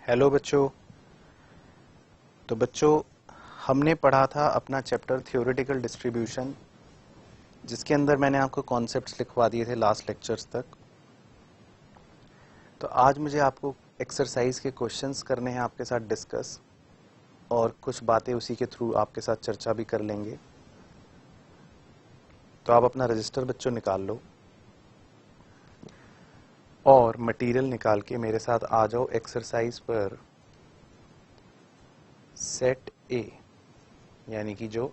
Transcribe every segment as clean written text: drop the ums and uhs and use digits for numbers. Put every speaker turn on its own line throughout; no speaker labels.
Hello बच्चों। तो बच्चों, हमने पढ़ा था अपना चैप्टर थ्योरेटिकल डिस्ट्रीब्यूशन, जिसके अंदर मैंने आपको कॉन्सेप्ट्स लिखवा दिए थे लास्ट लेक्चर्स तक। तो आज मुझे आपको एक्सरसाइज के क्वेश्चंस करने हैं आपके साथ डिस्कस, और कुछ बातें उसी के थ्रू आपके साथ चर्चा भी कर लेंगे। तो आप अपना रजिस्टर बच्चों निकाल लो और मटेरियल निकाल के मेरे साथ आ जाओ एक्सरसाइज पर सेट ए, यानी कि जो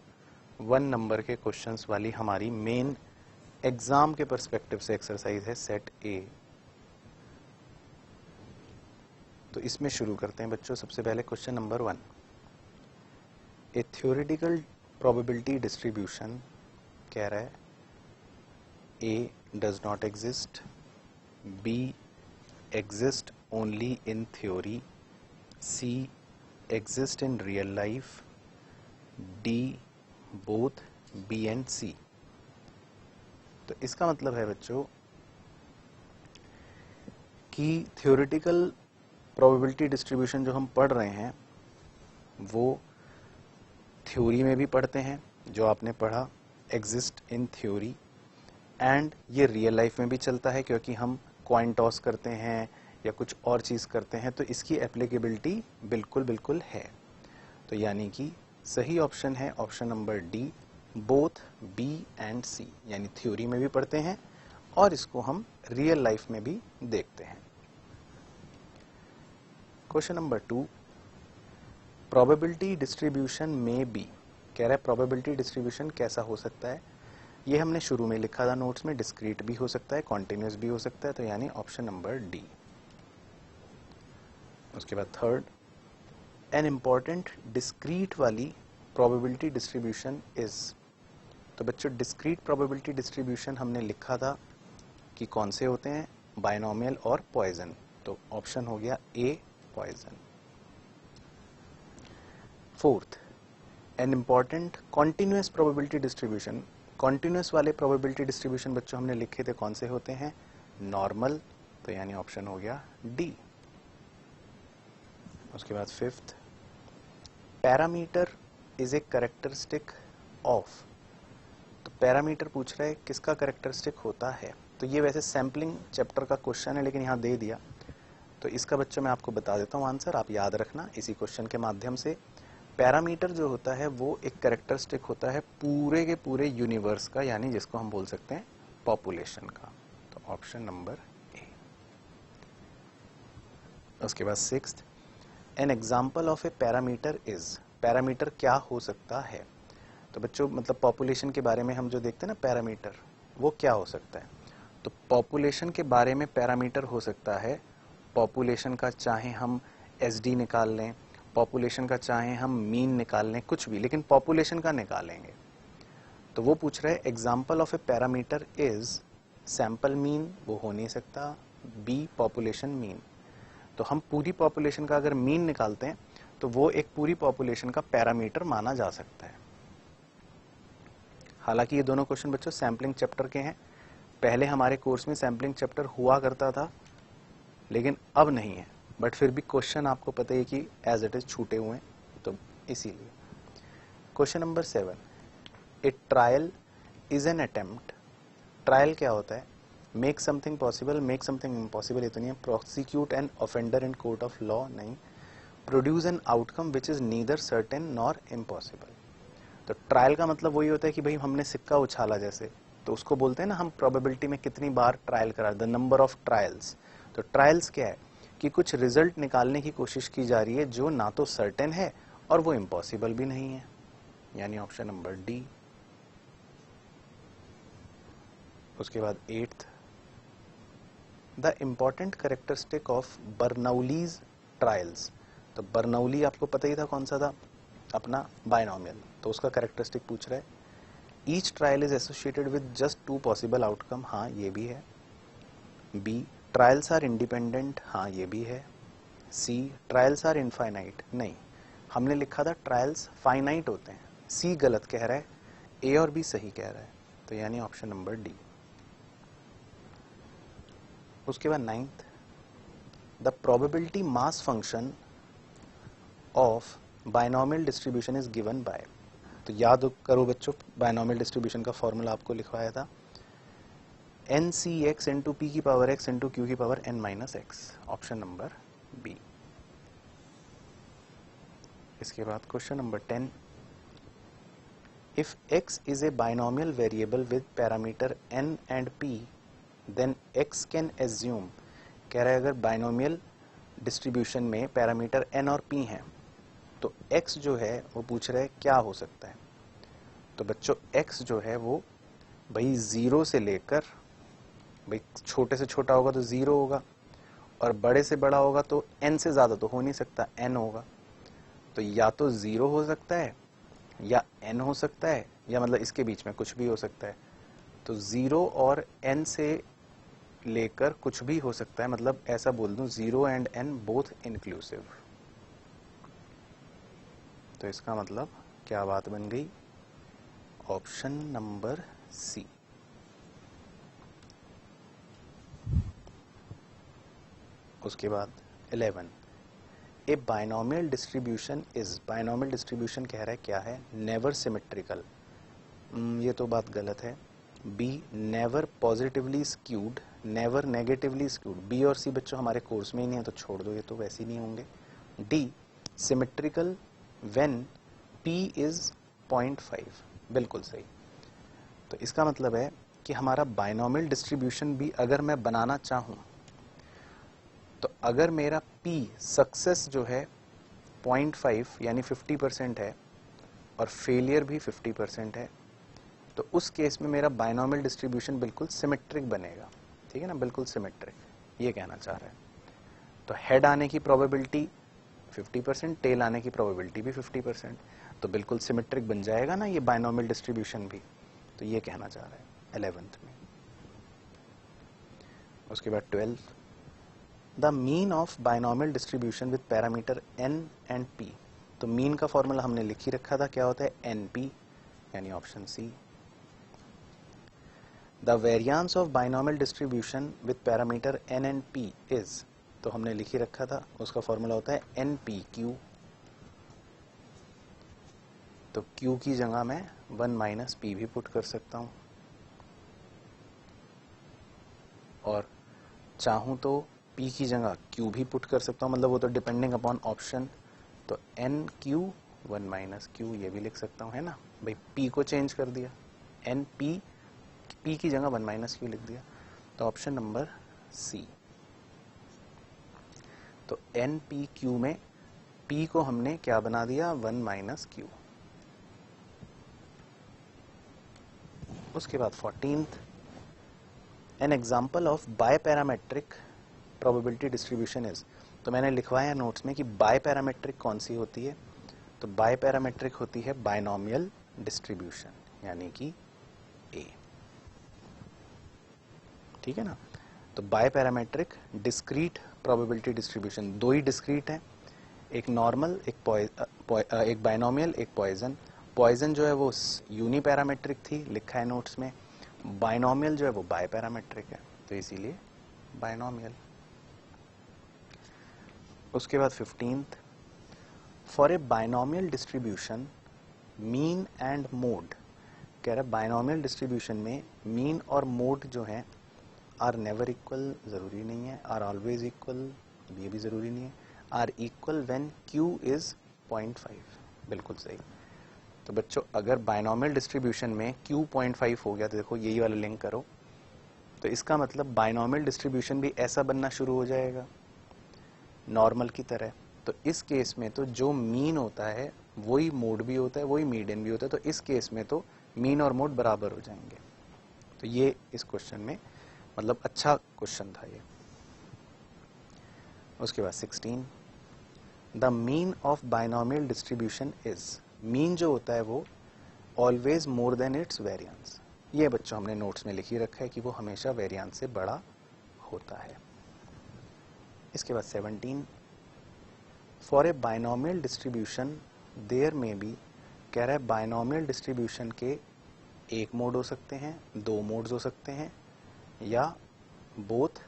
1 नंबर के क्वेश्चंस वाली हमारी मेन एग्जाम के पर्सपेक्टिव से एक्सरसाइज है सेट ए। तो इसमें शुरू करते हैं बच्चों। सबसे पहले question number 1, A theoretical probability distribution कह रहा है A does not exist, B exist only in theory, C exist in real life, D both B and C. तो इसका मतलब है बच्चों कि थ्योरेटिकल प्रोबेबिलिटी डिस्ट्रीब्यूशन जो हम पढ़ रहे हैं वो थ्योरी में भी पढ़ते हैं, जो आपने पढ़ा एग्जिस्ट इन थ्योरी, एंड ये रियल लाइफ में भी चलता है, क्योंकि हम कॉइन टॉस करते हैं या कुछ और चीज़ करते हैं, तो इसकी एप्लीकेबिलिटी बिल्कुल बिल्कुल है। तो यानी कि सही ऑप्शन है option number D, both B and C, यानी थ्योरी में भी पढ़ते हैं और इसको हम रियल लाइफ में भी देखते हैं। क्वेश्चन नंबर 2, प्रोबेबिलिटी डिस्ट्रीब्यूशन में बी कह रहा है प्रोबेबिलिटी डिस्ट्रीब्यूशन कैसा हो सकता है। ये हमने शुरू में लिखा था नोट्स में, डिस्क्रीट भी हो सकता है, कॉन्टिन्यूस भी हो सकता है, तो यानी ऑप्शन नंबर डी। उसके बाद थर्ड, एन इम्पॉर्टेंट डिस्क्रीट वाली प्रोबेबिलिटी डिस्ट्रीब्यूशन इज। तो बच्चों डिस्क्रीट प्रोबेबिलिटी डिस्ट्रीब्यूशन हमने लिखा था कि कौन से होते हैं, बायनोमियल और पॉइजन। तो ऑप्शन हो गया A Poisson. Fourth, an important continuous probability distribution. Continuous वाले प्रोबेबिलिटी डिस्ट्रीब्यूशन बच्चों हमने लिखे थे, कौन से होते हैं, नॉर्मल। तो यानी ऑप्शन हो गया डी। उसके बाद fifth, parameter is a characteristic of. तो पैरामीटर पूछ रहा है किसका कैरेक्टरिस्टिक होता है। तो ये वैसे सैम्पलिंग चैप्टर का क्वेश्चन है, लेकिन यहाँ दे दिया, तो इसका बच्चों मैं आपको बता देता हूँ आंसर, आप याद रखना इसी क्वेश्चन के माध्यम से। पैरामीटर जो होता है वो एक कैरेक्टरिस्टिक होता है पूरे के पूरे यूनिवर्स का, यानी जिसको हम बोल सकते हैं पॉपुलेशन का। तो ऑप्शन नंबर ए। उसके बाद sixth, N example of A parameter is. Parameter क्या हो सकता है। तो बच्चों मतलब पॉपुलेशन के बारे में हम जो देखते हैं ना पैरामीटर, वो क्या हो सकता है। तो पॉपुलेशन के बारे में पैरामीटर हो सकता है, पॉपुलेशन का चाहे हम एसडी निकाल लें, पॉपुलेशन का चाहे हम मीन निकाल लें, कुछ भी, लेकिन पॉपुलेशन का निकालेंगे। तो वो पूछ रहे हैं example of A parameter is sample mean, वो हो नहीं सकता, बी पॉपुलेशन मीन। तो हम पूरी पॉपुलेशन का अगर मीन निकालते हैं तो वो एक पूरी पॉपुलेशन का पैरामीटर माना जा सकता है। हालांकि ये दोनों क्वेश्चन बच्चों सैम्पलिंग चैप्टर के हैं। पहले हमारे कोर्स में सैम्पलिंग चैप्टर हुआ करता था, लेकिन अब नहीं है, बट फिर भी क्वेश्चन आपको पता है कि एज इट इज छूटे हुए हैं, तो इसीलिए। Question number 7, A trial is an attempt. Trial क्या होता है, make something possible, make something impossible, ये तो नहीं है। Prosecute an offender in court of law, नहीं। Produce an outcome which is neither certain nor impossible. तो ट्रायल का मतलब वही होता है कि भाई हमने सिक्का उछाला जैसे, तो उसको बोलते हैं ना हम प्रोबेबिलिटी में कितनी बार ट्रायल करा, द नंबर ऑफ ट्रायल्स। तो ट्रायल्स क्या है कि कुछ रिजल्ट निकालने की कोशिश की जा रही है जो ना तो सर्टेन है और वो इम्पॉसिबल भी नहीं है, यानी ऑप्शन नंबर डी। उसके बाद 8th, the important characteristic of Bernoulli's trials. तो बर्नौली आपको पता ही था कौन सा था, अपना बायनोमियल। तो उसका कैरेक्टरिस्टिक पूछ रहा है। Each trial is associated with just 2 possible outcome, हाँ ये भी है। बी ट्रायल्स आर इंडिपेंडेंट, हाँ ये भी है। सी ट्रायल्स आर इनफाइनाइट, नहीं, हमने लिखा था ट्रायल्स फाइनाइट होते हैं। सी गलत कह रहा है, ए और बी सही कह रहा है, तो यानी ऑप्शन नंबर डी। उसके बाद 9th, the probability mass function of binomial distribution is given by, तो याद करो बच्चों, बायनॉमियल डिस्ट्रीब्यूशन का फॉर्मूला आपको लिखवाया था n C x into p की पावर एक्स इंटू क्यू की power n minus x, option number B. इसके बाद question number 10, if x is a binomial variable with parameter n and p then x can assume, कह रहा है अगर binomial distribution में parameter n और p हैं तो x जो है वो पूछ रहा है क्या हो सकता है। तो बच्चों x जो है वो भाई 0 से लेकर, भाई छोटे से छोटा होगा तो 0 होगा और बड़े से बड़ा होगा तो n से ज़्यादा तो हो नहीं सकता, n होगा। तो या तो 0 हो सकता है या n हो सकता है, या मतलब इसके बीच में कुछ भी हो सकता है। तो 0 और n से लेकर कुछ भी हो सकता है, मतलब ऐसा बोल दूं 0 एंड n बोथ इंक्लूसिव। तो इसका मतलब क्या बात बन गई, ऑप्शन नंबर सी। उसके बाद 11, A binomial distribution is, binomial distribution कह रहा है क्या है, नेवर सिमेट्रिकल, ये तो बात गलत है। B never positively skewed, never negatively skewed, B और सी बच्चों हमारे कोर्स में ही नहीं है तो छोड़ दो, ये तो वैसे ही नहीं होंगे। D symmetrical when P is 0.5, बिल्कुल सही। तो इसका मतलब है कि हमारा बाइनोमियल डिस्ट्रीब्यूशन भी अगर मैं बनाना चाहूँ तो अगर मेरा P सक्सेस जो है 0.5 यानी 50% है और फेलियर भी 50% है, तो उस केस में मेरा बाइनोमियल डिस्ट्रीब्यूशन बिल्कुल सिमेट्रिक बनेगा। ठीक है ना, बिल्कुल सिमेट्रिक, ये कहना चाह रहा है। तो हेड आने की प्रोबेबिलिटी 50%, टेल आने की प्रोबेबिलिटी भी 50%, तो बिल्कुल सिमेट्रिक बन जाएगा ना ये बाइनोमियल डिस्ट्रीब्यूशन भी। तो ये कहना चाह रहा है 11th में। उसके बाद 12, the mean of binomial distribution with parameter n and p, तो मीन का फॉर्मूला हमने लिख ही रखा था, क्या होता है np, यानी option C. The variance of binomial distribution with parameter n and p is, तो हमने लिख ही रखा था, उसका फॉर्मूला होता है npq। तो q की जगह मैं 1 माइनस p भी पुट कर सकता हूं, और चाहूं तो p की जगह q भी पुट कर सकता हूं, मतलब वो तो डिपेंडिंग अपॉन ऑप्शन। तो nq 1 माइनस q ये भी लिख सकता हूं, है ना भाई, p को चेंज कर दिया, np p की जगह 1 माइनस q लिख दिया, तो ऑप्शन नंबर सी। तो npq में p को हमने क्या बना दिया, 1 माइनस q। उसके बाद 14th, an example of biparametric probability distribution is, तो मैंने लिखवाया नोट्स में कि बाय पैरामेट्रिक कौन सी होती है, तो बाय पैरामेट्रिक होती है बाइनोमियल डिस्ट्रीब्यूशन, यानी कि ए। ठीक है ना, तो biparametric discrete probability distribution, दो ही डिस्क्रीट है, एक नॉर्मल, एक बाइनोमियल, एक पॉइजन। पॉइजन जो है वो यूनी पैरामेट्रिक थी, लिखा है नोट्स में, बाइनोमियल जो है वो बाय पैरामेट्रिक है, तो इसीलिए बाइनोमियल। उसके बाद 15th, for a binomial distribution mean and mode, कह रहा है बाइनोमियल डिस्ट्रीब्यूशन में मीन और मोड जो है आर नेवर इक्वल, जरूरी नहीं है, आर ऑलवेज इक्वल, ये भी जरूरी नहीं है, are equal when q is 0.5, बिल्कुल सही। तो बच्चों अगर बाइनोमियल डिस्ट्रीब्यूशन में q 0.5 हो गया तो देखो यही वाला लिंक करो, तो इसका मतलब बाइनोमियल डिस्ट्रीब्यूशन भी ऐसा बनना शुरू हो जाएगा नॉर्मल की तरह। तो इस केस में तो जो मीन होता है वही मोड भी होता है, वही मीडियन भी होता है, तो इस केस में तो मीन और मोड बराबर हो जाएंगे। तो ये इस क्वेश्चन में मतलब अच्छा क्वेश्चन था ये। उसके बाद 16, the mean of binomial distribution is, mean जो होता है वो always more than it's variance, ये बच्चों हमने नोट्स में लिख ही रखा है कि वो हमेशा वेरिएंस से बड़ा होता है। इसके बाद 17, for a binomial distribution there में बी, कह रहा है बाइनोमियल डिस्ट्रीब्यूशन के एक मोड हो सकते हैं, दो मोड्स हो सकते हैं, या बोथ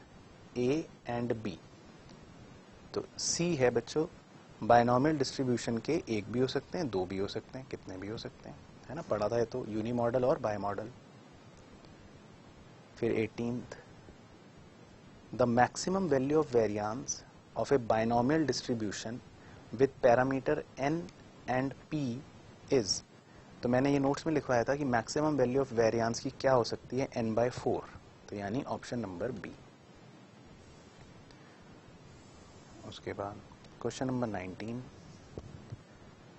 ए एंड बी। तो सी है बच्चों, बायनॉमियल डिस्ट्रीब्यूशन के एक भी हो सकते हैं, दो भी हो सकते हैं, कितने भी हो सकते हैं, है ना, पढ़ा था ये तो, यूनी मॉडल और बाय मॉडल। फिर 18th, the maximum value of variance of A binomial distribution with parameter n and p is, तो मैंने ये नोट्स में लिखवाया था कि मैक्सिमम वैल्यू ऑफ वेरियांस की क्या हो सकती है, n/4, तो यानी ऑप्शन नंबर बी। उसके बाद question number 19,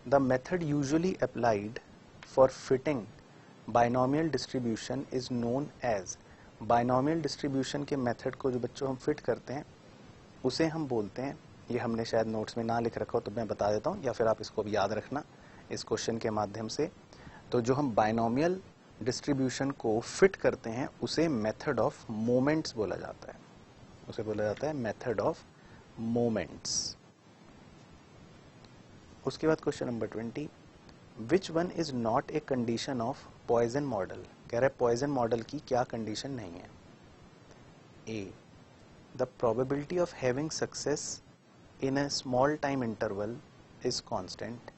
the method usually applied for fitting binomial distribution is known as, binomial distribution के मेथड को जो बच्चों हम फिट करते हैं उसे हम बोलते हैं, ये हमने शायद नोट्स में ना लिख रखा हो तो मैं बता देता हूँ, या फिर आप इसको भी याद रखना इस क्वेश्चन के माध्यम से। तो जो हम बायनॉमियल डिस्ट्रीब्यूशन को फिट करते हैं उसे मेथड ऑफ मोमेंट्स बोला जाता है, उसे बोला जाता है मेथड ऑफ मोमेंट्स। उसके बाद question number 20, which one is not a condition of Poisson model, कह रहे पॉइजन मॉडल की क्या कंडीशन नहीं है। A, the probability of having success in a small time interval is constant.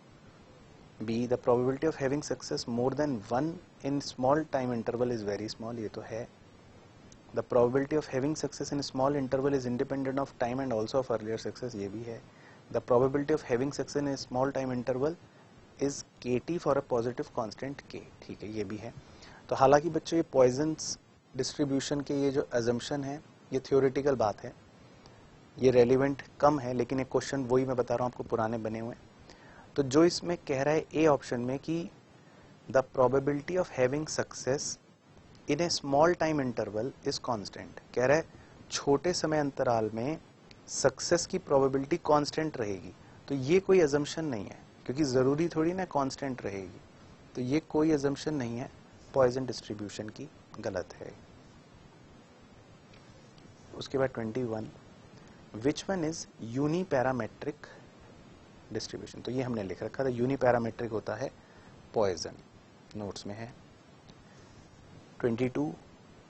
B, the probability of having success more than one in small time interval is very small, ये तो है। The probability of having success in small interval is independent of time and also of earlier success, ये भी है। The probability of having success in small time interval is kt for a positive constant k, ठीक है, ये भी है। तो हालांकि बच्चों ये पॉइजन्स डिस्ट्रीब्यूशन के ये जो अजम्पशन है ये थ्योरेटिकल बात है, ये रेलिवेंट कम है, लेकिन एक क्वेश्चन वही मैं बता रहा हूँ आपको पुराने बने हुए। तो जो इसमें कह रहा है ए ऑप्शन में कि the probability of having success in A small time interval is constant, कह रहा है छोटे समय अंतराल में सक्सेस की प्रोबेबिलिटी कांस्टेंट रहेगी। तो ये कोई अजम्पशन नहीं है, क्योंकि ज़रूरी थोड़ी ना कांस्टेंट रहेगी, तो ये कोई अजम्पशन नहीं है पॉइजन डिस्ट्रीब्यूशन की, गलत है। उसके बाद 21, which one is uniparametric distribution, तो ये हमने लिख रखा था, यूनी पैरामेट्रिक होता है पॉइजन, नोट्स में है। 22,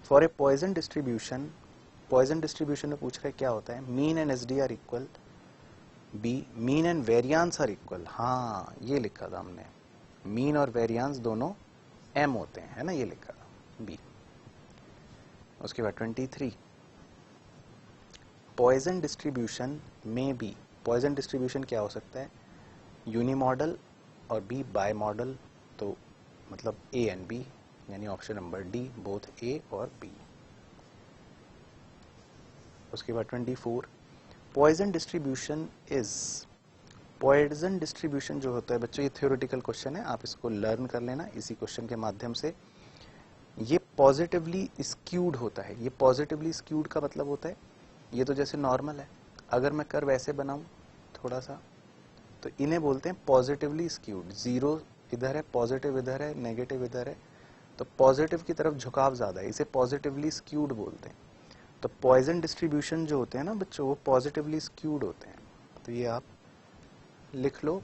for a Poisson distribution, Poisson distribution में पूछ रहे क्या होता है, mean and SD are equal. B, mean and variance are equal, हाँ ये लिखा था हमने, मीन और वेरियांस दोनों m होते हैं, है ना, ये लिखा था बी। उसके बाद 23, पॉइजन डिस्ट्रीब्यूशन में बी, पॉइजन डिस्ट्रीब्यूशन क्या हो सकता है, यूनी मॉडल और बी बाय मॉडल, तो मतलब ए एंड बी, यानी option number D, both A और बी। उसके बाद 24, Poisson distribution is, Poisson distribution जो होता है बच्चों ये थ्योरेटिकल क्वेश्चन है, आप इसको लर्न कर लेना इसी क्वेश्चन के माध्यम से। ये पॉजिटिवली स्क्यूड होता है, ये पॉजिटिवली स्क्यूड का मतलब होता है, ये तो जैसे नॉर्मल है, अगर मैं कर वैसे बनाऊं थोड़ा सा, तो इन्हें बोलते हैं पॉजिटिवली स्क्यूड, जीरो इधर है, पॉजिटिव इधर है, नेगेटिव इधर है, तो पॉजिटिव की तरफ झुकाव ज्यादा है, इसे पॉजिटिवली स्क्यूड बोलते हैं। तो पॉइजन डिस्ट्रीब्यूशन जो होते हैं ना बच्चों वो पॉजिटिवली स्क्यूड होते हैं, तो ये आप लिख लो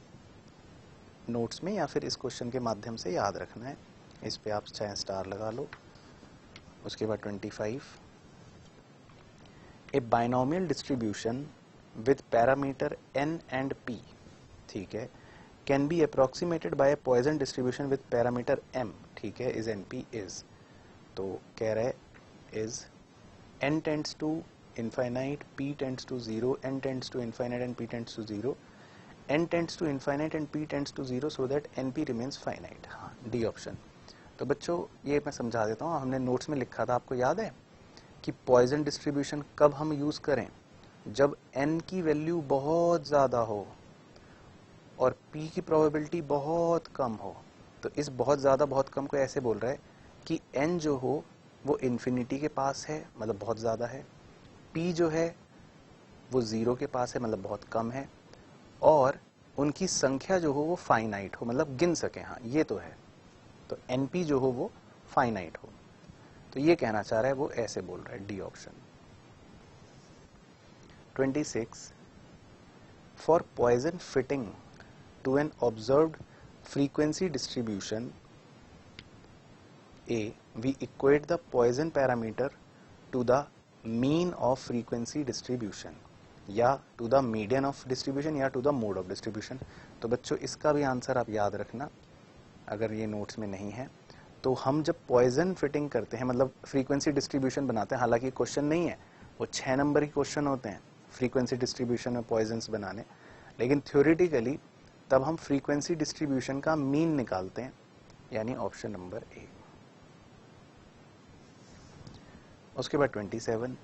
नोट्स में, या फिर इस क्वेश्चन के माध्यम से याद रखना है, इस पे आप चाहे स्टार लगा लो। उसके बाद 25, A binomial distribution with parameter n and p, ठीक है, can be approximated by a Poisson distribution with parameter m, ठीक है, इज np इज, तो कह रहे is n tends to infinite, p tends to 0, n tends to infinite and p tends to 0, n tends to infinite and p tends to 0 so that np remains finite, हाँ D option. तो बच्चों ये मैं समझा देता हूँ, हमने notes में लिखा था, आपको याद है कि पॉइजन डिस्ट्रीब्यूशन कब हम यूज़ करें, जब n की वैल्यू बहुत ज़्यादा हो और p की प्रोबेबिलिटी बहुत कम हो। तो इस बहुत ज़्यादा बहुत कम को ऐसे बोल रहा है कि n जो हो वो इन्फिनिटी के पास है, मतलब बहुत ज़्यादा है, p जो है वो 0 के पास है, मतलब बहुत कम है, और उनकी संख्या जो हो वो फाइनाइट हो, मतलब गिन सके, हाँ ये तो है, तो np जो हो वो फाइनाइट हो, तो ये कहना चाह रहा है वो, ऐसे बोल रहा है, D option. 26, for Poisson fitting to an observed frequency distribution A, we equate the Poisson parameter to the mean of frequency distribution. या to the median of distribution या to the mode of distribution. तो बच्चों इसका भी answer आप याद रखना अगर ये नोट्स में नहीं है। तो हम जब पॉइजन फिटिंग करते हैं, मतलब फ्रीक्वेंसी डिस्ट्रीब्यूशन बनाते हैं, हालांकि क्वेश्चन नहीं है, वो 6 नंबर के क्वेश्चन होते हैं फ्रीक्वेंसी डिस्ट्रीब्यूशन में पॉइजन्स बनाने, लेकिन थ्योरेटिकली तब हम फ्रीक्वेंसी डिस्ट्रीब्यूशन का मीन निकालते हैं, यानी ऑप्शन नंबर ए। उसके बाद 27,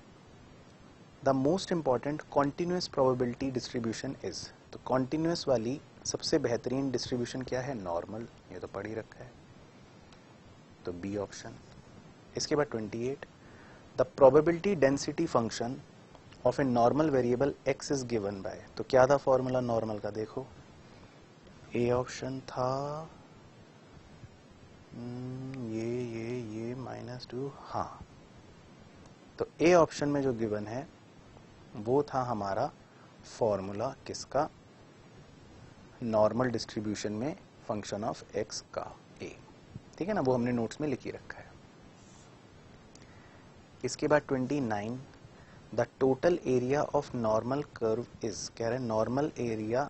the most important continuous probability distribution is. तो कॉन्टिन्यूस वाली सबसे बेहतरीन डिस्ट्रीब्यूशन क्या है? नॉर्मल। ये तो पढ़ ही रखा है, तो बी ऑप्शन। इसके बाद 28, the probability density function of a normal variable x is given by. तो क्या था फॉर्मूला नॉर्मल का? देखो ए ऑप्शन था ये -2। हाँ, तो ए ऑप्शन में जो गिवन है वो था हमारा फॉर्मूला किसका? नॉर्मल डिस्ट्रीब्यूशन में फंक्शन ऑफ एक्स का ए। ठीक है ना, वो हमने नोट्स में लिख ही रखा है। इसके बाद 29, the total area of normal curve is. कह रहे हैं नॉर्मल एरिया,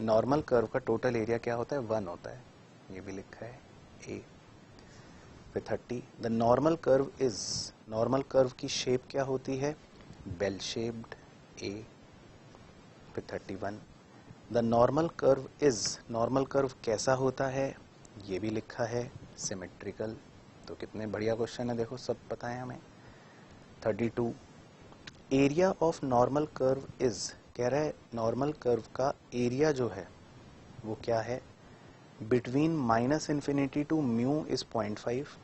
नॉर्मल कर्व का टोटल एरिया क्या होता है? 1 होता है, ये भी लिखा है ए। फिर 30, the normal curve is. Normal curve की शेप क्या होती है? बेल शेप्ड, ए। फिर 31, the normal curve is. Normal curve कैसा होता है? ये भी लिखा है सिमेट्रिकल। तो कितने बढ़िया क्वेश्चन है, देखो सब पता है हमें। 32, area of normal curve is. कह रहा है नॉर्मल कर्व का एरिया जो है वो क्या है? Between -∞ to mu is 0.5,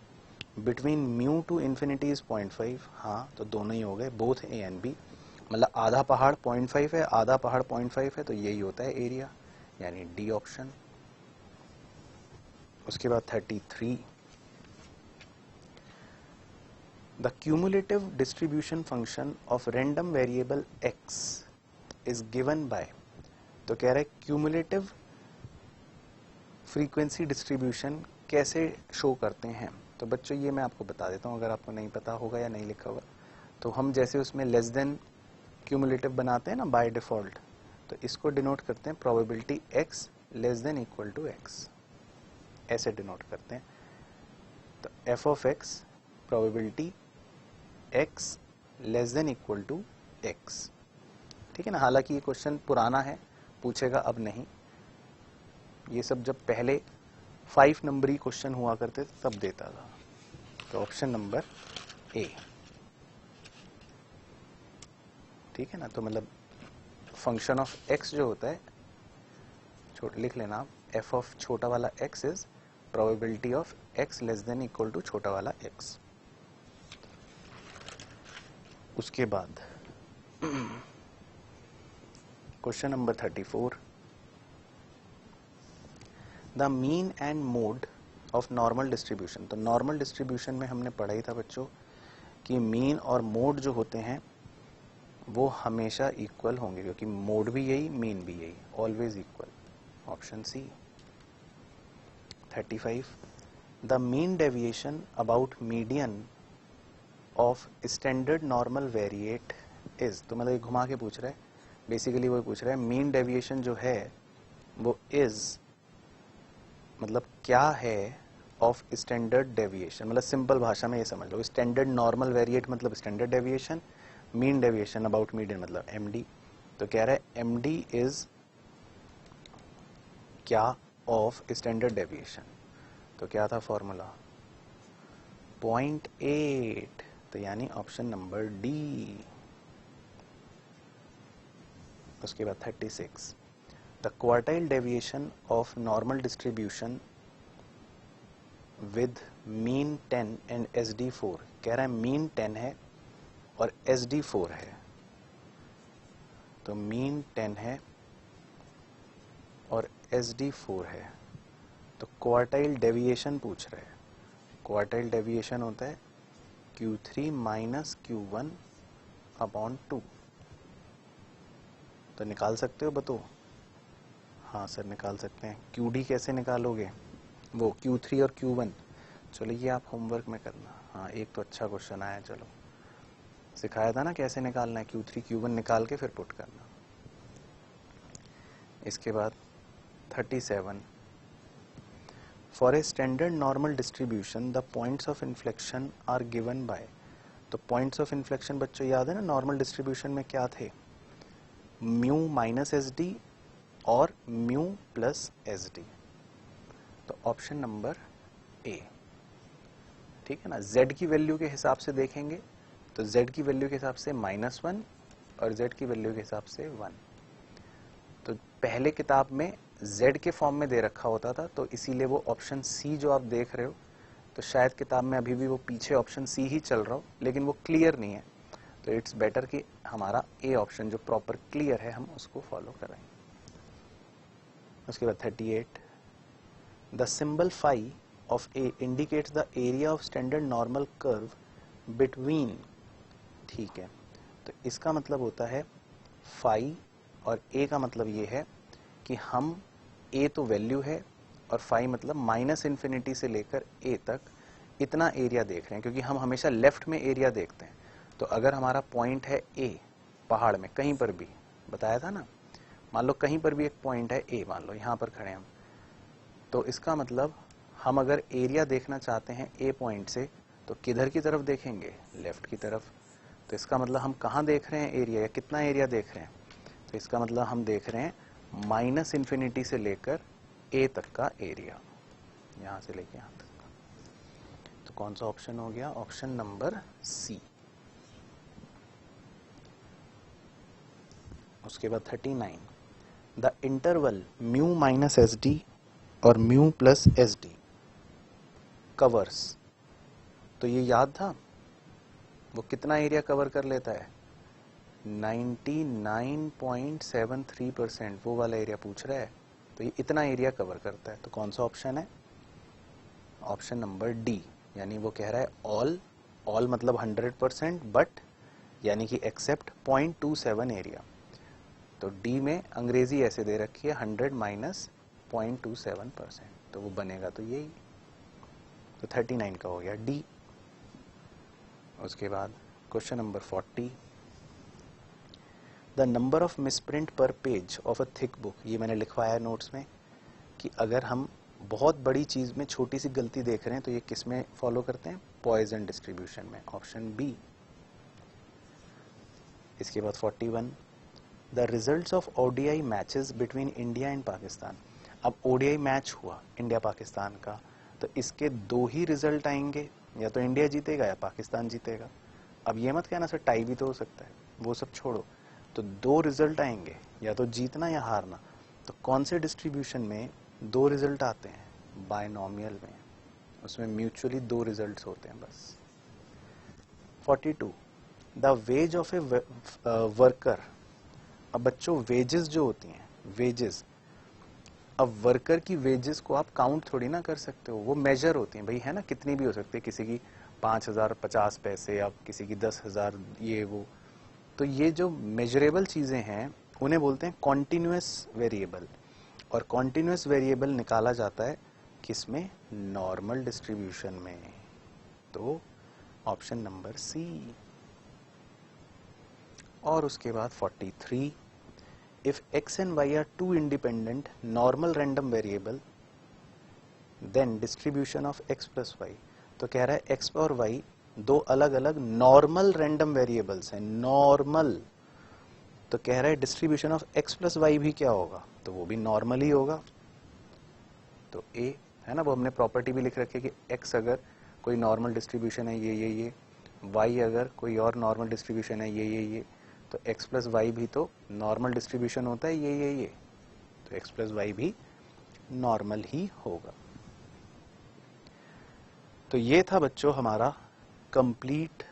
between mu to infinity is 0.5। हाँ, तो दोनों ही हो गए, बोथ ए एंड बी। मतलब आधा पहाड़ 0.5 है, आधा पहाड़ 0.5 है, तो यही होता है एरिया, यानी डी ऑप्शन। उसके बाद 33, the cumulative distribution function of random variable x is given by. तो कह रहा है क्यूमुलेटिव फ्रीक्वेंसी डिस्ट्रीब्यूशन कैसे शो करते हैं? तो बच्चों ये मैं आपको बता देता हूँ, अगर आपको नहीं पता होगा या नहीं लिखा होगा। तो हम जैसे उसमें लेस देन क्यूमुलेटिव बनाते हैं ना बाय डिफॉल्ट, तो इसको डिनोट करते हैं probability x less than equal to x, ऐसे डिनोट करते हैं। तो f of x probability x less than equal to x। ठीक है ना, हालांकि ये क्वेश्चन पुराना है, पूछेगा अब नहीं। ये सब जब पहले 5 नंबरी क्वेश्चन हुआ करते थे तब देता था। तो ऑप्शन नंबर ए। ठीक है ना, तो मतलब फंक्शन ऑफ x जो होता है, लिख लेना आप, f ऑफ छोटा वाला x is probability of x less than equal to छोटा वाला x। उसके बाद question number 34, the mean and mode of normal distribution. तो नॉर्मल डिस्ट्रीब्यूशन में हमने पढ़ा ही था बच्चों कि मीन और मोड जो होते हैं वो हमेशा इक्वल होंगे, क्योंकि मोड भी यही, मीन भी यही, always equal. Option C. 35, the mean deviation about median of standard normal variate is. तो मतलब ये घुमा के पूछ रहा है, बेसिकली वो पूछ रहा है मीन डेविएशन जो है वो इज मतलब क्या है ऑफ स्टैंडर्ड डेविएशन। मतलब सिंपल भाषा में ये समझ लो, स्टैंडर्ड नॉर्मल वेरिएट मतलब standard deviation, mean deviation about median मतलब एमडी। तो कह रहा है एमडी इज क्या? Of standard deviation. तो क्या था फॉर्मूला? 0.8। तो यानी ऑप्शन नंबर डी। उसके बाद 36, the quartile deviation of normal distribution with mean 10 and SD4। कह रहा है मीन 10 है और SD4 है। तो मीन 10 है और SD4 है, तो क्वार्टाइल डेविएशन पूछ रहे हैं। क्वार्टाइल डेविएशन होता है Q3 माइनस Q1 अपॉन 2। तो निकाल सकते हो बताओ? हाँ सर निकाल सकते हैं। QD कैसे निकालोगे? वो Q3 और Q1। चलो ये आप होमवर्क में करना। हाँ एक तो अच्छा क्वेश्चन आया, चलो सिखाया था ना कैसे निकालना है, Q3 Q1 निकाल के फिर पुट करना। इसके बाद 37, for a standard normal distribution the points of inflection are given by. तो पॉइंट्स ऑफ इन्फ्लेक्शन बच्चों याद है ना, नॉर्मल डिस्ट्रीब्यूशन में क्या थे, म्यू माइनस एस डी और म्यू प्लस एस डी। तो ऑप्शन नंबर ए, ठीक है ना। z की वैल्यू के हिसाब से देखेंगे तो z की वैल्यू के हिसाब से -1 और z की वैल्यू के हिसाब से 1। तो पहले किताब में z के फॉर्म में दे रखा होता था, तो इसीलिए वो ऑप्शन सी जो आप देख रहे हो, तो शायद किताब में अभी भी वो पीछे ऑप्शन सी ही चल रहा हो, लेकिन वो क्लियर नहीं है। तो इट्स बेटर कि हमारा ए ऑप्शन जो प्रॉपर क्लियर है हम उसको फॉलो करें। उसके बाद 38, the symbol phi of A indicates the area of standard normal curve between। ठीक है, तो इसका मतलब होता है फाई और A का मतलब ये है कि हम A तो वैल्यू है और फाई मतलब -∞ से लेकर A तक इतना एरिया देख रहे हैं, क्योंकि हम हमेशा लेफ्ट में एरिया देखते हैं। तो अगर हमारा पॉइंट है A पहाड़ में कहीं पर भी, बताया था ना, मान लो कहीं पर भी एक पॉइंट है A, मान लो यहाँ पर खड़े हैं हम, तो इसका मतलब हम अगर एरिया देखना चाहते हैं ए पॉइंट से तो किधर की तरफ देखेंगे, लेफ्ट की तरफ। तो इसका मतलब हम कहाँ देख रहे हैं एरिया, या कितना एरिया देख रहे हैं, तो इसका मतलब हम देख रहे हैं -∞ से लेकर ए तक का एरिया, यहाँ से लेकर यहाँ तक। तो कौन सा ऑप्शन हो गया, ऑप्शन नंबर सी। उसके बाद 39, the interval mu minus S D और mu plus S D covers. तो ये याद था, वो कितना एरिया कवर कर लेता है, 99.73%, वो वाला एरिया पूछ रहा है। तो ये इतना एरिया कवर करता है। तो कौन सा ऑप्शन है, ऑप्शन नंबर डी, यानी वो कह रहा है ऑल मतलब 100%, बट यानी कि एक्सेप्ट 0.27 एरिया। तो डी में अंग्रेजी ऐसे दे रखी है 100 माइनस 0.27%, तो वो बनेगा तो यही। तो 39 का हो गया डी। उसके बाद question number 40, the number of misprint per page of a thick book. ये मैंने लिखवाया नोट्स में कि अगर हम बहुत बड़ी चीज़ में छोटी सी गलती देख रहे हैं तो ये किस में फॉलो करते हैं, पॉइजन डिस्ट्रीब्यूशन में, ऑप्शन बी। इसके बाद 41, the results of ODI matches between India and Pakistan. अब ओडीआई मैच हुआ इंडिया पाकिस्तान का, तो इसके दो ही रिजल्ट आएंगे, या तो इंडिया जीतेगा या पाकिस्तान जीतेगा। अब ये मत कहना सर टाई भी तो हो सकता है, वो सब छोड़ो। तो दो रिजल्ट आएंगे, या तो जीतना या हारना। तो कौन से डिस्ट्रीब्यूशन में दो रिजल्ट आते हैं, बायनॉमियल में, उसमें म्यूचुअली दो रिजल्ट्स होते हैं बस। 42, the ways of a worker. अब बच्चों वेजेस जो होती हैं, वेजेस, अब वर्कर की वेजेस को आप काउंट थोड़ी ना कर सकते हो, वो मेजर होती हैं भाई, है ना, कितनी भी हो सकती है, किसी की 5,050 पैसे, अब किसी की 10,000, ये वो। तो ये जो मेजरेबल चीज़ें हैं उन्हें बोलते हैं कॉन्टिन्यूस वेरिएबल, और कॉन्टिन्यूस वेरिएबल निकाला जाता है किसमें, नॉर्मल डिस्ट्रीब्यूशन में। तो ऑप्शन नंबर सी। और उसके बाद 43, if x and y are two independent normal random variable then distribution of x plus y। तो कह रहा है x और y दो अलग अलग नॉर्मल रैंडम वेरिएबल्स हैं, नॉर्मल। तो कह रहा है distribution of x plus y भी क्या होगा, तो वो भी नॉर्मल ही होगा। तो a है ना, वो हमने प्रॉपर्टी भी लिख रखी है कि x अगर कोई नॉर्मल डिस्ट्रीब्यूशन है ये, y अगर कोई और नॉर्मल डिस्ट्रीब्यूशन है ये, तो x प्लस वाई भी तो नॉर्मल डिस्ट्रीब्यूशन होता है ये, तो x प्लस वाई भी नॉर्मल ही होगा। तो ये था बच्चों हमारा कंप्लीट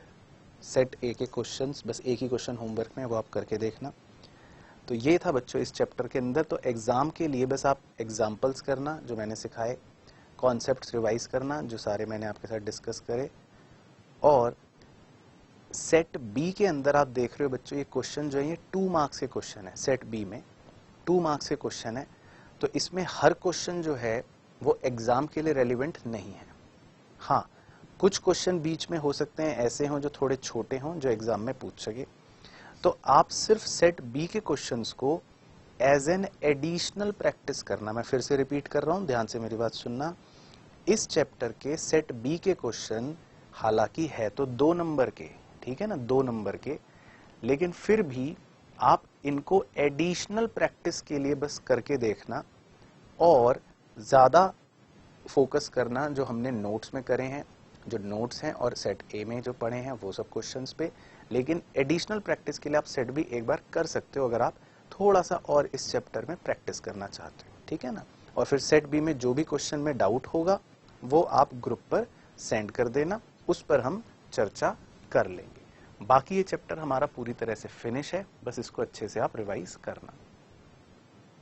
सेट ए के क्वेश्चंस। बस एक ही क्वेश्चन होमवर्क में, वो आप करके देखना। तो ये था बच्चों इस चैप्टर के अंदर। तो एग्ज़ाम के लिए बस आप एग्जाम्पल्स करना जो मैंने सिखाए, कॉन्सेप्ट्स रिवाइज करना जो सारे मैंने आपके साथ डिस्कस करे, और सेट बी के अंदर आप देख रहे हो बच्चों ये क्वेश्चन जो है ये 2 मार्क्स के क्वेश्चन है। सेट बी में 2 मार्क्स के क्वेश्चन है, तो इसमें हर क्वेश्चन जो है वो एग्जाम के लिए रेलिवेंट नहीं है। हाँ, कुछ क्वेश्चन बीच में हो सकते हैं ऐसे हों जो थोड़े छोटे हों, जो एग्जाम में पूछ सके। तो आप सिर्फ सेट बी के क्वेश्चंस को एज एन एडिशनल प्रैक्टिस करना। मैं फिर से रिपीट कर रहा हूं, ध्यान से मेरी बात सुनना। इस चैप्टर के सेट बी के क्वेश्चन हालांकि है तो 2 नंबर के, ठीक है ना, 2 नंबर के, लेकिन फिर भी आप इनको एडिशनल प्रैक्टिस के लिए बस करके देखना और ज्यादा फोकस करना जो हमने नोट्स में करे हैं, जो नोट्स हैं और सेट ए में जो पढ़े हैं वो सब क्वेश्चंस पे। लेकिन एडिशनल प्रैक्टिस के लिए आप सेट बी एक बार कर सकते हो अगर आप थोड़ा सा और इस चैप्टर में प्रैक्टिस करना चाहते हो, ठीक है ना। और फिर सेट बी में जो भी क्वेश्चन में डाउट होगा वो आप ग्रुप पर सेंड कर देना, उस पर हम चर्चा कर लेंगे। बाकी ये चैप्टर हमारा पूरी तरह से फिनिश है, बस इसको अच्छे से आप रिवाइज करना।